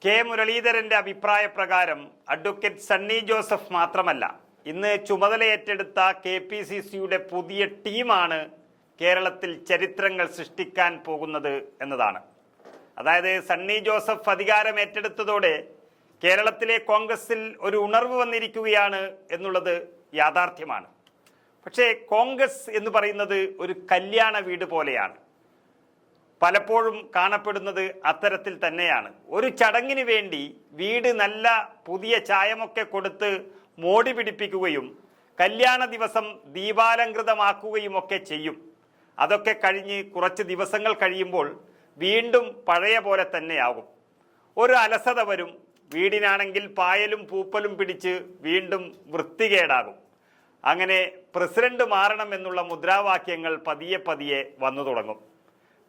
K മുരളീധരന്റെ അഭിപ്രായ പ്രകാരം അഡ്വക്കേറ്റ് സണ്ണി ജോസഫ് മാത്രമല്ല, ഇന്ന് ചുമതലയേറ്റെടുത്ത KPCCയുടെ പുതിയ ടീമാണ് കേരളത്തിൽ ചരിത്രങ്ങൾ സൃഷ്ടിക്കാൻ പോകുന്നത് എന്നതാണ്. അതായത് സണ്ണി ജോസഫ് അധികാരം ഏറ്റെടുത്തതോടെ കേരളത്തിലെ കോൺഗ്രസിൽ ഒരു ഉണർവ് വന്നിരിക്കുകയാണ് എന്നുള്ളത് യാഥാർത്ഥ്യമാണ്. പക്ഷേ കോൺഗ്രസ് എന്ന് പറയുന്നത് ഒരു കല്യാണ വീട് പോലെയാണ്. പലപ്പോഴും കാണപ്പെടുന്നത് അത്തരത്തിൽ തന്നെയാണ്. ഒരു ചടങ്ങിന് വേണ്ടി വീട് നല്ല പുതിയ ചായമൊക്കെ കൊടുത്ത് മോടി പിടിപ്പിക്കുകയും കല്യാണ ദിവസം ദീപാലങ്കൃതമാക്കുകയും ഒക്കെ ചെയ്യും. അതൊക്കെ കഴിഞ്ഞ് കുറച്ച് ദിവസങ്ങൾ കഴിയുമ്പോൾ വീണ്ടും പഴയ പോലെ തന്നെയാകും. ഒരു അലസത വരും. വീടിനാണെങ്കിൽ പായലും പൂപ്പലും പിടിച്ച് വീണ്ടും വൃത്തികേടാകും. അങ്ങനെ പ്രസിഡന്റ് മാറണം എന്നുള്ള മുദ്രാവാക്യങ്ങൾ പതിയെ പതിയെ വന്നു തുടങ്ങും.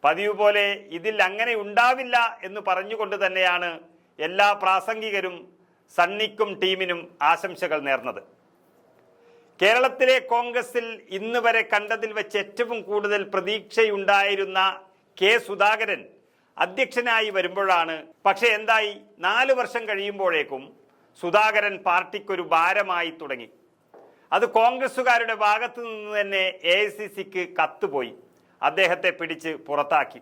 പതിവ് പോലെ ഇതിൽ അങ്ങനെ ഉണ്ടാവില്ല എന്ന് പറഞ്ഞുകൊണ്ട് തന്നെയാണ് എല്ലാ പ്രാസംഗികരും സണ്ണിക്കും ടീമിനും ആശംസകൾ നേർന്നത്. കേരളത്തിലെ കോൺഗ്രസിൽ ഇന്ന് വരെ കണ്ടതിൽ വെച്ച് ഏറ്റവും കൂടുതൽ പ്രതീക്ഷയുണ്ടായിരുന്ന കെ സുധാകരൻ അധ്യക്ഷനായി വരുമ്പോഴാണ്. പക്ഷെ എന്തായി? 4 വർഷം കഴിയുമ്പോഴേക്കും സുധാകരൻ പാർട്ടിക്കൊരു ഭാരമായി തുടങ്ങി. അത് കോൺഗ്രസുകാരുടെ ഭാഗത്തു നിന്ന് തന്നെ AICCക്ക് കത്തുപോയി. അദ്ദേഹത്തെ പിടിച്ച് പുറത്താക്കി.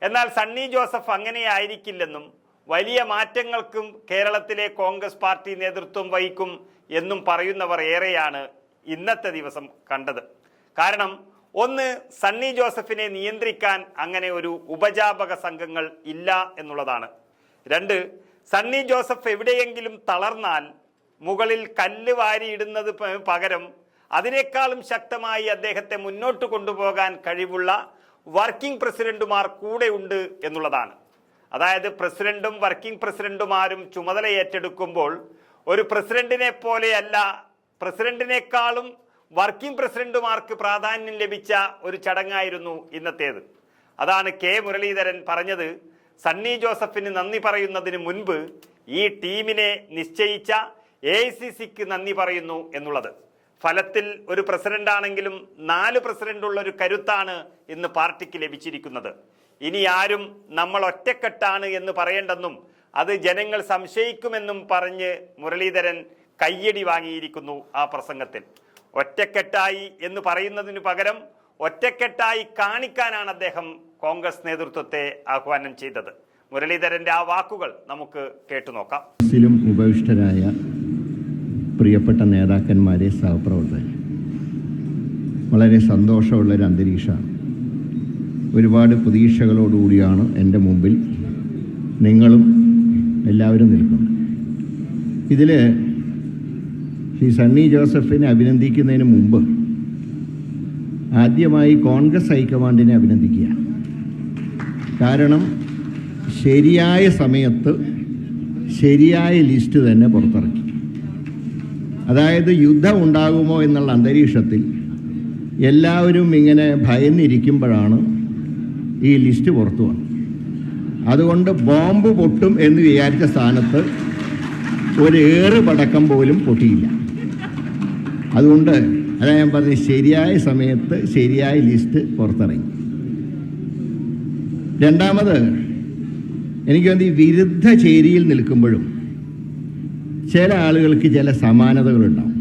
എന്നാൽ സണ്ണി ജോസഫ് അങ്ങനെയായിരിക്കില്ലെന്നും വലിയ മാറ്റങ്ങൾക്കും കേരളത്തിലെ കോൺഗ്രസ് പാർട്ടി നേതൃത്വം വഹിക്കും എന്നും പറയുന്നവർ ഏറെയാണ് ഇന്നത്തെ ദിവസം കണ്ടത്. കാരണം ഒന്ന്, സണ്ണി ജോസഫിനെ നിയന്ത്രിക്കാൻ അങ്ങനെ ഒരു ഉപജാപക സംഘങ്ങൾ ഇല്ല എന്നുള്ളതാണ്. 2, സണ്ണി ജോസഫ് എവിടെയെങ്കിലും തളർന്നാൽ മുകളിൽ കല്ല് വാരിയിടുന്നത് പകരം അതിനേക്കാളും ശക്തമായി അദ്ദേഹത്തെ മുന്നോട്ട് കൊണ്ടുപോകാൻ കഴിവുള്ള വർക്കിംഗ് പ്രസിഡന്റുമാർ കൂടെ ഉണ്ട് എന്നുള്ളതാണ്. അതായത് പ്രസിഡന്റും വർക്കിംഗ് പ്രസിഡന്റുമാരും ചുമതല ഏറ്റെടുക്കുമ്പോൾ ഒരു പ്രസിഡന്റിനെ പോലെയല്ല, പ്രസിഡന്റിനേക്കാളും വർക്കിംഗ് പ്രസിഡന്റുമാർക്ക് പ്രാധാന്യം ലഭിച്ച ഒരു ചടങ്ങായിരുന്നു ഇന്നത്തേത്. അതാണ് കെ മുരളീധരൻ പറഞ്ഞത്. സണ്ണി ജോസഫിന് നന്ദി പറയുന്നതിന് മുൻപ് ഈ ടീമിനെ നിശ്ചയിച്ച AICCക്ക് നന്ദി പറയുന്നു എന്നുള്ളത്. ഫലത്തിൽ ഒരു പ്രസിഡന്റ് ആണെങ്കിലും 4 പ്രസിഡന്റുള്ള ഒരു കരുത്താണ് ഇന്ന് പാർട്ടിക്ക് ലഭിച്ചിരിക്കുന്നത്. ഇനി ആരും നമ്മൾ ഒറ്റക്കെട്ടാണ് എന്ന് പറയേണ്ടെന്നും അത് ജനങ്ങൾ സംശയിക്കുമെന്നും പറഞ്ഞ് മുരളീധരൻ കയ്യടി വാങ്ങിയിരിക്കുന്നു ആ പ്രസംഗത്തിൽ. ഒറ്റക്കെട്ടായി എന്ന് പറയുന്നതിന് പകരം ഒറ്റക്കെട്ടായി കാണിക്കാനാണ് അദ്ദേഹം കോൺഗ്രസ് നേതൃത്വത്തെ ആഹ്വാനം ചെയ്തത്. മുരളീധരന്റെ ആ വാക്കുകൾ നമുക്ക് കേട്ടുനോക്കാം. ഉപവിഷ്ടരായ പ്രിയപ്പെട്ട നേതാക്കന്മാരെ, സഹപ്രവർത്തകർ, വളരെ സന്തോഷമുള്ളൊരു അന്തരീക്ഷമാണ്. ഒരുപാട് പ്രതീക്ഷകളോടുകൂടിയാണ് എൻ്റെ മുമ്പിൽ നിങ്ങളും എല്ലാവരും നിൽക്കുന്നത്. ഇതിൽ ശ്രീ സണ്ണി ജോസഫിനെ അഭിനന്ദിക്കുന്നതിന് മുമ്പ് ആദ്യമായി കോൺഗ്രസ് ഹൈക്കമാൻഡിനെ അഭിനന്ദിക്കുക. കാരണം ശരിയായ സമയത്ത് ശരിയായ ലിസ്റ്റ് തന്നെ പുറത്തിറക്കി. അതായത് യുദ്ധം ഉണ്ടാകുമോ എന്നുള്ള അന്തരീക്ഷത്തിൽ എല്ലാവരും ഇങ്ങനെ ഭയന്നിരിക്കുമ്പോഴാണ് ഈ ലിസ്റ്റ് പുറത്തു വന്നത്. അതുകൊണ്ട് ബോംബ് പൊട്ടും എന്ന് വിചാരിച്ച സ്ഥാനത്ത് ഒരു പടക്കം പോലും പൊട്ടിയില്ല. അതുകൊണ്ട് അതാ ഞാൻ പറഞ്ഞത്, ശരിയായ സമയത്ത് ശരിയായ ലിസ്റ്റ് പുറത്തിറങ്ങി. രണ്ടാമത്, എനിക്ക് തോന്നി വിരുദ്ധ ചേരിയിൽ നിൽക്കുമ്പോഴും ചില ആളുകൾക്ക് ചില സമാനതകളുണ്ടാവും.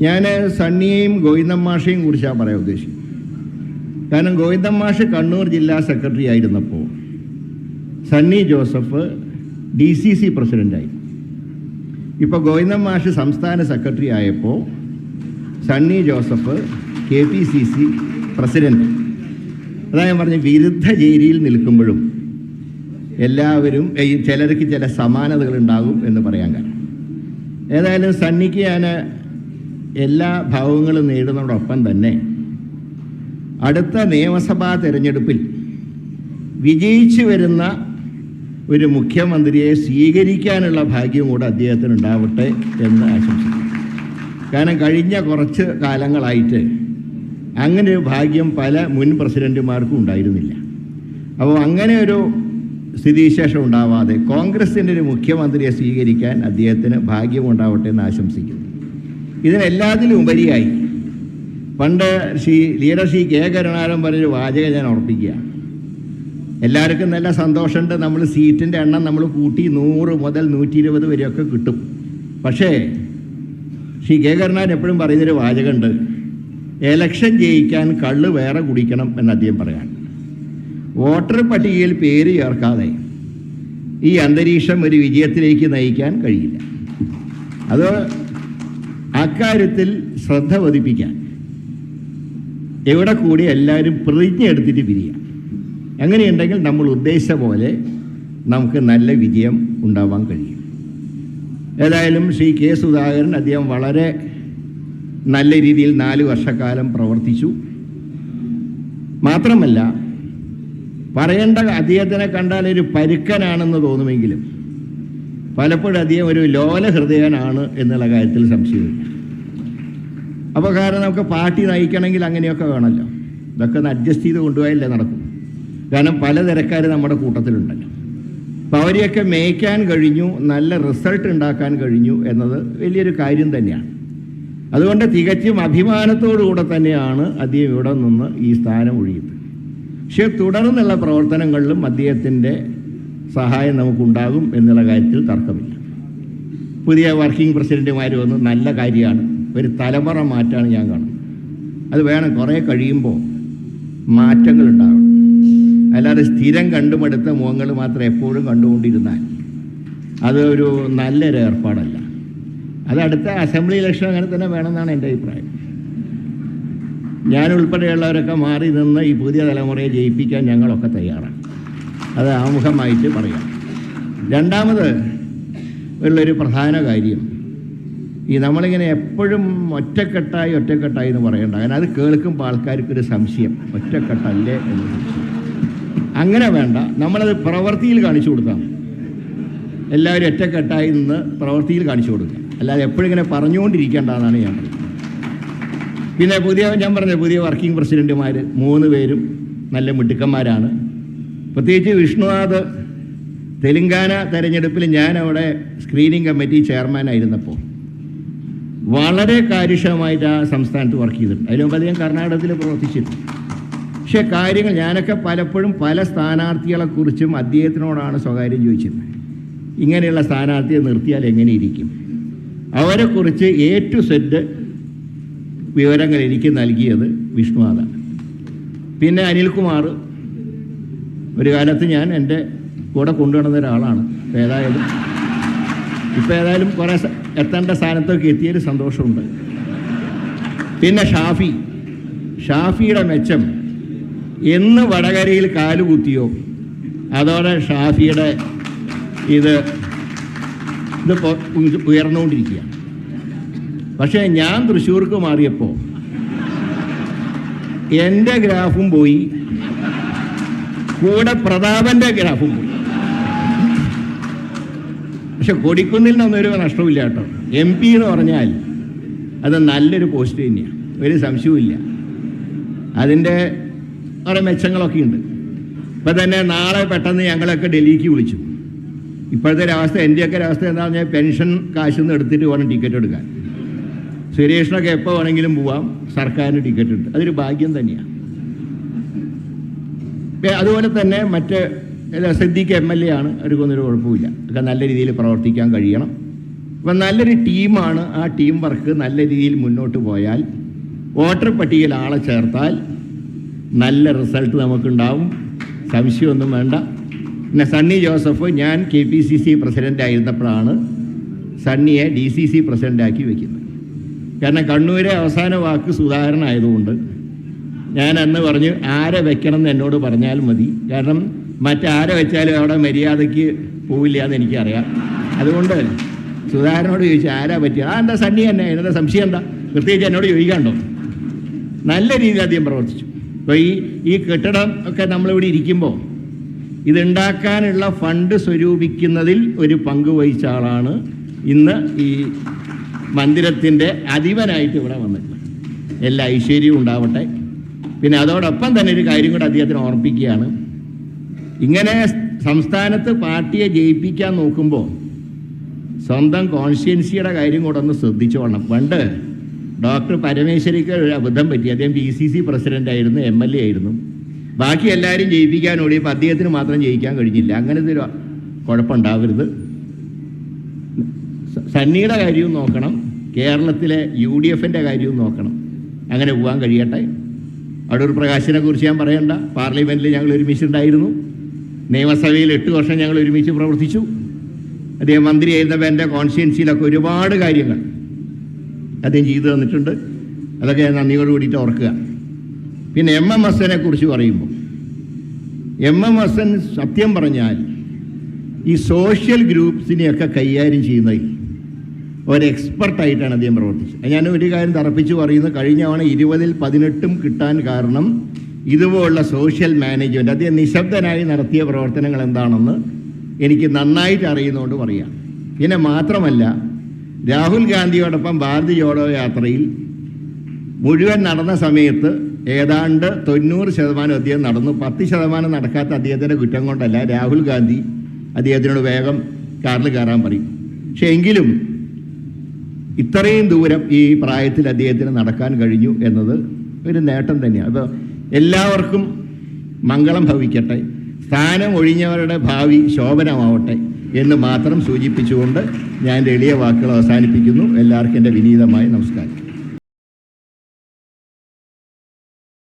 ഞാൻ സണ്ണിയെയും ഗോവിന്ദൻ മാഷയും കുറിച്ചാണ് പറയാൻ ഉദ്ദേശിക്കുന്നത്. കാരണം ഗോവിന്ദൻ മാഷ് കണ്ണൂർ ജില്ലാ സെക്രട്ടറി ആയിരുന്നപ്പോൾ സണ്ണി ജോസഫ് DCC പ്രസിഡൻ്റായി. ഇപ്പോൾ ഗോവിന്ദൻ മാഷ് സംസ്ഥാന സെക്രട്ടറി ആയപ്പോൾ സണ്ണി ജോസഫ് KPCC പ്രസിഡന്റ്. അതാ ഞാൻ പറഞ്ഞ വിരുദ്ധ ചേരിയിൽ നിൽക്കുമ്പോഴും എല്ലാവരും ചിലർക്ക് ചില സമാനതകളുണ്ടാകും എന്ന് പറയാൻ കാരണം. ഏതായാലും സണ്ണിക്ക് ഞാൻ എല്ലാ ഭാവങ്ങളും നേടുന്നതോടൊപ്പം തന്നെ അടുത്ത നിയമസഭാ തെരഞ്ഞെടുപ്പിൽ വിജയിച്ചു വരുന്ന ഒരു മുഖ്യമന്ത്രിയെ സ്വീകരിക്കാനുള്ള ഭാഗ്യം കൂടെ അദ്ദേഹത്തിന് ഉണ്ടാവട്ടെ എന്ന് ആശംസിക്കുന്നു. കാരണം കഴിഞ്ഞ കുറച്ച് കാലങ്ങളായിട്ട് അങ്ങനെ ഒരു ഭാഗ്യം പല മുൻ പ്രസിഡന്റുമാർക്കും ഉണ്ടായിരുന്നില്ല. അപ്പോൾ അങ്ങനെ ഒരു സ്ഥിതിവിശേഷം ഉണ്ടാവാതെ കോൺഗ്രസിൻ്റെ ഒരു മുഖ്യമന്ത്രിയെ സ്വീകരിക്കാൻ അദ്ദേഹത്തിന് ഭാഗ്യമുണ്ടാവട്ടെ എന്ന് ആശംസിക്കുന്നു. ഇതിനെല്ലാത്തിലും ഉപരിയായി പണ്ട് ലീഡർ ശ്രീ കെ കരുണാകരൻ പറഞ്ഞൊരു വാചകം ഞാൻ ഓർപ്പിക്കുക. എല്ലാവർക്കും നല്ല സന്തോഷമുണ്ട്. നമ്മൾ സീറ്റിൻ്റെ എണ്ണം നമ്മൾ കൂട്ടി 100 മുതൽ 120 വരെയൊക്കെ കിട്ടും. പക്ഷേ ശ്രീ കെ കരുണാകരൻ എപ്പോഴും പറയുന്നൊരു വാചകമുണ്ട്, എലക്ഷൻ ജയിക്കാൻ കള്ള് വേറെ കുടിക്കണം എന്ന് അദ്ദേഹം പറയാൻ. വോട്ടർ പട്ടികയിൽ പേര് ചേർക്കാതെ ഈ അന്തരീക്ഷം ഒരു വിജയത്തിലേക്ക് നയിക്കാൻ കഴിയില്ല. അത് അക്കാര്യത്തിൽ ശ്രദ്ധ പതിപ്പിക്കാൻ എവിടെ കൂടി എല്ലാവരും പ്രതിജ്ഞ എടുത്തിട്ട് പിരിയാം. അങ്ങനെയുണ്ടെങ്കിൽ നമ്മൾ ഉദ്ദേശിച്ച പോലെ നമുക്ക് നല്ല വിജയം ഉണ്ടാവാൻ കഴിയും. ഏതായാലും ശ്രീ കെ സുധാകരൻ അദ്ദേഹം വളരെ നല്ല രീതിയിൽ 4 വർഷക്കാലം പ്രവർത്തിച്ചു. മാത്രമല്ല, പറയേണ്ട അദ്ദേഹത്തിനെ കണ്ടാൽ ഒരു പരുക്കനാണെന്ന് തോന്നുമെങ്കിലും പലപ്പോഴും അദ്ദേഹം ഒരു ലോല ഹൃദയനാണ് എന്നുള്ള കാര്യത്തിൽ സംശയമില്ല. അപ്പോൾ കാരണം നമുക്ക് പാർട്ടി നയിക്കണമെങ്കിൽ അങ്ങനെയൊക്കെ വേണമല്ലോ. ഇതൊക്കെ ഒന്ന് അഡ്ജസ്റ്റ് ചെയ്ത് കൊണ്ടുപോയാലേ നടക്കും. കാരണം പല തിരക്കാർ നമ്മുടെ കൂട്ടത്തിലുണ്ടല്ലോ. അപ്പോൾ അവരെയൊക്കെ മേയ്ക്കാൻ കഴിഞ്ഞു, നല്ല റിസൾട്ട് ഉണ്ടാക്കാൻ കഴിഞ്ഞു എന്നത് വലിയൊരു കാര്യം തന്നെയാണ്. അതുകൊണ്ട് തികച്ചും അഭിമാനത്തോടുകൂടെ തന്നെയാണ് അദ്ദേഹം ഇവിടെ നിന്ന് ഈ സ്ഥാനം ഒഴിയുന്നത്. പക്ഷേ തുടർന്നുള്ള പ്രവർത്തനങ്ങളിലും അദ്ദേഹത്തിൻ്റെ സഹായം നമുക്കുണ്ടാകും എന്നുള്ള കാര്യത്തിൽ തർക്കമില്ല. പുതിയ വർക്കിംഗ് പ്രസിഡൻറ്റുമാർ വന്ന് നല്ല കാര്യമാണ്. ഒരു തലമുറ മാറ്റാണ് ഞാൻ കാണുന്നത്. അത് വേണം, കുറേ കഴിയുമ്പോൾ മാറ്റങ്ങളുണ്ടാവണം. അല്ലാതെ സ്ഥിരം കണ്ടുമടുത്ത മുഖങ്ങൾ മാത്രം എപ്പോഴും കണ്ടുകൊണ്ടിരുന്നാൽ അതൊരു നല്ലൊരു ഏർപ്പാടല്ല. അത് അടുത്ത അസംബ്ലി ഇലക്ഷൻ അങ്ങനെ തന്നെ വേണമെന്നാണ് എൻ്റെ അഭിപ്രായം. ഞാനുൾപ്പെടെയുള്ളവരൊക്കെ മാറി നിന്ന് ഈ പുതിയ തലമുറയെ ജയിപ്പിക്കാൻ ഞങ്ങളൊക്കെ തയ്യാറാണ്. അത് ആമുഖമായിട്ട് പറയാം. രണ്ടാമത് ഉള്ളൊരു പ്രധാന കാര്യം, ഈ നമ്മളിങ്ങനെ എപ്പോഴും ഒറ്റക്കെട്ടായി എന്ന് പറയണ്ട. കാരണം അത് കേൾക്കുമ്പോൾ ആൾക്കാർക്കൊരു സംശയം, ഒറ്റക്കെട്ടല്ലേ എന്ന് സംശയം. അങ്ങനെ വേണ്ട, നമ്മളത് പ്രവൃത്തിയിൽ കാണിച്ചു കൊടുക്കാം. എല്ലാവരും ഒറ്റക്കെട്ടായി നിന്ന് പ്രവൃത്തിയിൽ കാണിച്ചു കൊടുക്കുക, അല്ലാതെ എപ്പോഴും ഇങ്ങനെ പറഞ്ഞുകൊണ്ടിരിക്കേണ്ടതെന്നാണ് ഞാൻ പറയുന്നത്. പിന്നെ ഞാൻ പറഞ്ഞ പുതിയ വർക്കിംഗ് പ്രസിഡൻറ്റുമാർ 3 പേരും നല്ല മിടുക്കന്മാരാണ്. പ്രത്യേകിച്ച് വിഷ്ണുനാഥ് തെലങ്കാന തെരഞ്ഞെടുപ്പിൽ ഞാൻ അവിടെ സ്ക്രീനിങ് കമ്മിറ്റി ചെയർമാനായിരുന്നപ്പോൾ വളരെ കാര്യക്ഷമമായിട്ട് ആ സംസ്ഥാനത്ത് വർക്ക് ചെയ്തിട്ടുണ്ട്. അതിന് മുമ്പ് ഞാൻ കർണാടകത്തിൽ പ്രവർത്തിച്ചിട്ടുണ്ട്. പക്ഷേ കാര്യങ്ങൾ ഞാനൊക്കെ പലപ്പോഴും പല സ്ഥാനാർത്ഥികളെക്കുറിച്ചും അദ്ദേഹത്തിനോടാണ് സ്വകാര്യം ചോദിച്ചിരുന്നത്. ഇങ്ങനെയുള്ള സ്ഥാനാർത്ഥിയെ നിർത്തിയാൽ എങ്ങനെ ഇരിക്കും? അവരെക്കുറിച്ച് A to Z വിവരങ്ങൾ എനിക്ക് നൽകിയത് വിഷ്ണുനാഥാണ്. പിന്നെ അനിൽകുമാർ ഒരു കാലത്ത് ഞാൻ എൻ്റെ കൂടെ കൊണ്ടുവന്ന ഒരാളാണ്. ഇപ്പോൾ ഏതായാലും കുറേ എത്തേണ്ട സ്ഥാനത്തൊക്കെ എത്തിയൊരു സന്തോഷമുണ്ട്. പിന്നെ ഷാഫിയുടെ മെച്ചം എന്ന് വടകരയിൽ കാലുകുത്തിയോ അതോടെ ഷാഫിയുടെ ഇത് ഉയർന്നുകൊണ്ടിരിക്കുകയാണ്. പക്ഷേ ഞാൻ തൃശ്ശൂർക്ക് മാറിയപ്പോൾ എൻ്റെ ഗ്രാഫും പോയി, കൂടെ പ്രതാപൻ്റെ ഗ്രാഫും പോയി. പക്ഷെ കൊടിക്കുന്നിലിനൊന്നൊരു നഷ്ടമില്ല കേട്ടോ. MP എന്ന് പറഞ്ഞാൽ അത് നല്ലൊരു പോസ്റ്റ് തന്നെയാണ്, ഒരു സംശയവുമില്ല. അതിൻ്റെ കുറേ മെച്ചങ്ങളൊക്കെ ഉണ്ട്. ഇപ്പം തന്നെ നാളെ പെട്ടെന്ന് ഞങ്ങളൊക്കെ ഡൽഹിക്ക് വിളിച്ചു. ഇപ്പോഴത്തെ ഒരവസ്ഥ, എൻ്റെയൊക്കെ ഒരവസ്ഥ എന്താണെന്ന് പറഞ്ഞാൽ പെൻഷൻ കാശിൽ നിന്ന് എടുത്തിട്ട് വേണം ടിക്കറ്റ് എടുക്കാൻ. സുരേഷിനൊക്കെ എപ്പോൾ വേണമെങ്കിലും പോവാം, സർക്കാരിന് ടിക്കറ്റ് ഉണ്ട്. അതൊരു ഭാഗ്യം തന്നെയാണ്. അതുപോലെ തന്നെ മറ്റ് സിദ്ദീഖ് MLA ആണ്, അവർക്കൊന്നൊരു കുഴപ്പമില്ല. ഒക്കെ നല്ല രീതിയിൽ പ്രവർത്തിക്കാൻ കഴിയണം. അപ്പം നല്ലൊരു ടീമാണ്. ആ ടീം വർക്ക് നല്ല രീതിയിൽ മുന്നോട്ട് പോയാൽ, വോട്ടർ പട്ടികയിൽ ആളെ ചേർത്താൽ നല്ല റിസൾട്ട് നമുക്കുണ്ടാവും, സംശയമൊന്നും വേണ്ട. പിന്നെ സണ്ണി ജോസഫ്, ഞാൻ KPCC പ്രസിഡൻ്റായിരുന്നപ്പോഴാണ് സണ്ണിയെ DCC പ്രസിഡൻ്റാക്കി വയ്ക്കുന്നത്. കാരണം കണ്ണൂരെ അവസാന വാക്ക് സുധാകരനായതുകൊണ്ട് ഞാൻ അന്ന് പറഞ്ഞു, ആരെ വെക്കണം എന്ന് എന്നോട് പറഞ്ഞാൽ മതി. കാരണം മറ്റാരെ വെച്ചാലും അവിടെ മര്യാദയ്ക്ക് പോവില്ല എന്ന് എനിക്കറിയാം. അതുകൊണ്ട് സുധാകരനോട് ചോദിച്ചു ആരാ പറ്റിയ, എന്താ സണ്ണി തന്നെ, എന്നതാ സംശയം എന്താ, പ്രത്യേകിച്ച് എന്നോട് ചോദിക്കാണ്ടോ. നല്ല രീതിയിൽ അദ്ദേഹം പ്രവർത്തിച്ചു. അപ്പോൾ ഈ കെട്ടിടം ഒക്കെ നമ്മളിവിടെ ഇരിക്കുമ്പോൾ ഇതുണ്ടാക്കാനുള്ള ഫണ്ട് സ്വരൂപിക്കുന്നതിൽ ഒരു പങ്ക് വഹിച്ച ആളാണ് ഇന്ന് ഈ മന്ദിരത്തിൻ്റെ അധിപനായിട്ട് ഇവിടെ വന്നിട്ടുള്ളത്. എല്ലാ ഐശ്വര്യവും ഉണ്ടാവട്ടെ. പിന്നെ അതോടൊപ്പം തന്നെ ഒരു കാര്യം കൂടെ അദ്ദേഹത്തിന് ഓർമ്മിപ്പിക്കുകയാണ്. ഇങ്ങനെ സംസ്ഥാനത്ത് പാർട്ടിയെ ജയിപ്പിക്കാൻ നോക്കുമ്പോൾ സ്വന്തം കോൺസ്റ്റിറ്റ്യുവൻസിയുടെ കാര്യം കൂടെ ഒന്ന് ശ്രദ്ധിച്ചോളണം. പണ്ട് ഡോക്ടർ പരമേശ്വരിക്ക് ഒരു അബദ്ധം പറ്റി. അദ്ദേഹം PCC പ്രസിഡൻ്റായിരുന്നു, MLA ആയിരുന്നു. ബാക്കി എല്ലാവരും ജയിപ്പിക്കാൻ ഓടിയപ്പോൾ അദ്ദേഹത്തിന് മാത്രം ജയിക്കാൻ കഴിഞ്ഞില്ല. അങ്ങനത്തെ ഒരു കുഴപ്പമുണ്ടാവരുത്. സണ്ണിയുടെ കാര്യവും നോക്കണം, കേരളത്തിലെ UDFൻ്റെ കാര്യവും നോക്കണം. അങ്ങനെ പോകാൻ കഴിയട്ടെ. അടൂർ പ്രകാശിനെ കുറിച്ച് ഞാൻ പറയണ്ട. പാർലമെൻറ്റിൽ ഞങ്ങൾ ഒരുമിച്ചുണ്ടായിരുന്നു. നിയമസഭയിൽ 8 വർഷം ഞങ്ങൾ ഒരുമിച്ച് പ്രവർത്തിച്ചു. അദ്ദേഹം മന്ത്രിയായിരുന്നപ്പോൾ എൻ്റെ കോൺസ്റ്റിറ്റ്യുവൻസിയിലൊക്കെ ഒരുപാട് കാര്യങ്ങൾ അദ്ദേഹം ചെയ്തു തന്നിട്ടുണ്ട്. അതൊക്കെ ഞാൻ നന്ദിയോട് കൂടിയിട്ട് ഓർക്കുക. പിന്നെ MMSനെ കുറിച്ച് പറയുമ്പോൾ, MMSN സത്യം പറഞ്ഞാൽ ഈ സോഷ്യൽ ഗ്രൂപ്പ്സിനെയൊക്കെ കൈകാര്യം ചെയ്യുന്നതിൽ ഒരു എക്സ്പെർട്ടായിട്ടാണ് അദ്ദേഹം പ്രവർത്തിച്ചത്. ഞാൻ ഒരു കാര്യം തറപ്പിച്ച് പറയുന്നത്, കഴിഞ്ഞ തവണ 20-ൽ 18 കിട്ടാൻ കാരണം ഇതുപോലുള്ള സോഷ്യൽ മാനേജ്മെൻറ്റ്, അദ്ദേഹം നിശബ്ദനായി നടത്തിയ പ്രവർത്തനങ്ങൾ എന്താണെന്ന് എനിക്ക് നന്നായിട്ട് അറിയുന്നതുകൊണ്ട് പറയാം. പിന്നെ മാത്രമല്ല, രാഹുൽ ഗാന്ധിയോടൊപ്പം ഭാരത് ജോഡോ യാത്രയിൽ മുഴുവൻ നടന്ന സമയത്ത് ഏതാണ്ട് 90% അദ്ദേഹം നടന്നു. 10% നടക്കാത്ത അദ്ദേഹത്തിൻ്റെ കുറ്റം കൊണ്ടല്ല, രാഹുൽ ഗാന്ധി അദ്ദേഹത്തിനോട് വേഗം കാറിൽ കയറാൻ പറയും. പക്ഷേ എങ്കിലും ഇത്രയും ദൂരം ഈ പ്രായത്തിൽ അദ്ദേഹത്തിന് നടക്കാൻ കഴിഞ്ഞു എന്നത് ഒരു നേട്ടം തന്നെയാണ്. അപ്പോൾ എല്ലാവർക്കും മംഗളം ഭവിക്കട്ടെ, സ്ഥാനം ഒഴിഞ്ഞവരുടെ ഭാവി ശോഭനമാവട്ടെ എന്ന് മാത്രം സൂചിപ്പിച്ചുകൊണ്ട് ഞാൻ എൻ്റെ എളിയ വാക്കുകൾ അവസാനിപ്പിക്കുന്നു. എല്ലാവർക്കും എൻ്റെ വിനീതമായ നമസ്കാരം.